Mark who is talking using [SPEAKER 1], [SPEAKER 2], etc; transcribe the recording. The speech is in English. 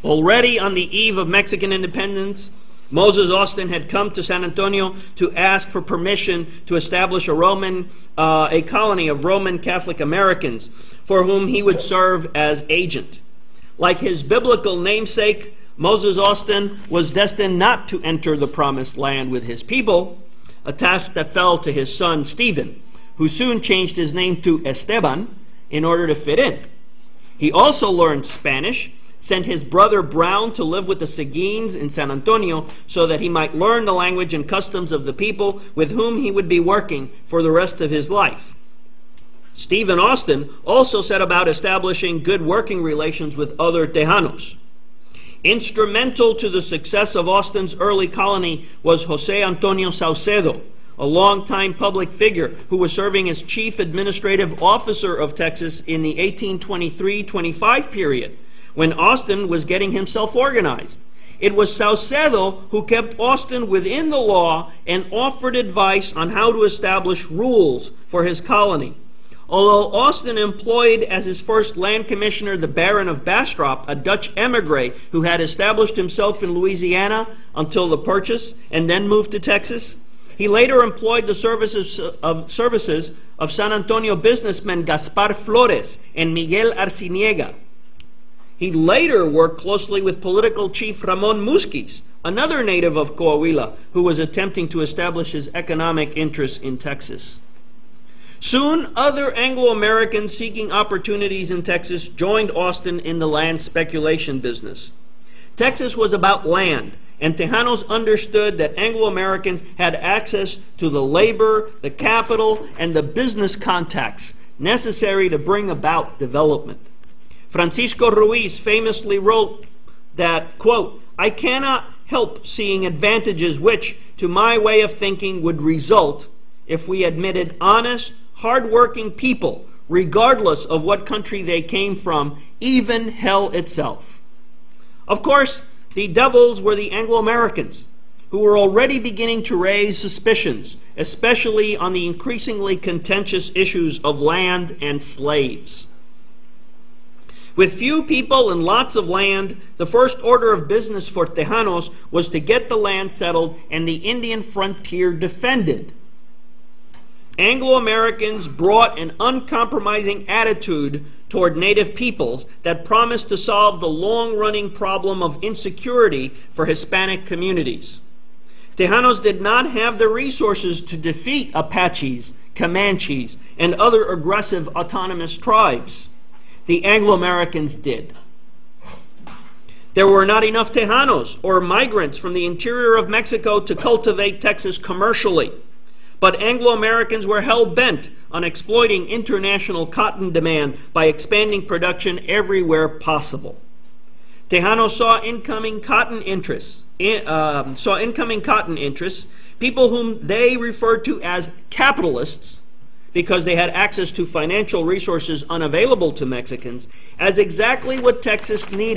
[SPEAKER 1] Already on the eve of Mexican independence, Moses Austin had come to San Antonio to ask for permission to establish a colony of Roman Catholic Americans for whom he would serve as agent. Like his biblical namesake, Moses Austin was destined not to enter the promised land with his people, a task that fell to his son Stephen, who soon changed his name to Esteban in order to fit in. He also learned Spanish, sent his brother Brown to live with the Seguins in San Antonio so that he might learn the language and customs of the people with whom he would be working for the rest of his life. Stephen Austin also set about establishing good working relations with other Tejanos. Instrumental to the success of Austin's early colony was Jose Antonio Saucedo, a longtime public figure who was serving as chief administrative officer of Texas in the 1823-25 period, when Austin was getting himself organized. It was Saucedo who kept Austin within the law and offered advice on how to establish rules for his colony. Although Austin employed as his first land commissioner the Baron of Bastrop, a Dutch emigre who had established himself in Louisiana until the purchase and then moved to Texas, he later employed the services of San Antonio businessmen Gaspar Flores and Miguel Arciniega. He later worked closely with political chief Ramon Musquiz, another native of Coahuila, who was attempting to establish his economic interests in Texas. Soon, other Anglo-Americans seeking opportunities in Texas joined Austin in the land speculation business. Texas was about land, and Tejanos understood that Anglo-Americans had access to the labor, the capital, and the business contacts necessary to bring about development. Francisco Ruiz famously wrote that, quote, "I cannot help seeing advantages which, to my way of thinking, would result if we admitted honest, hard-working people, regardless of what country they came from, even hell itself." Of course, the devils were the Anglo-Americans, who were already beginning to raise suspicions, especially on the increasingly contentious issues of land and slaves. With few people and lots of land, the first order of business for Tejanos was to get the land settled and the Indian frontier defended. Anglo-Americans brought an uncompromising attitude toward native peoples that promised to solve the long-running problem of insecurity for Hispanic communities. Tejanos did not have the resources to defeat Apaches, Comanches, and other aggressive autonomous tribes. The Anglo-Americans did. There were not enough Tejanos or migrants from the interior of Mexico to cultivate Texas commercially, but Anglo-Americans were hell-bent on exploiting international cotton demand by expanding production everywhere possible. Tejanos saw incoming cotton interests, people whom they referred to as capitalists, because they had access to financial resources unavailable to Mexicans, as exactly what Texas needed.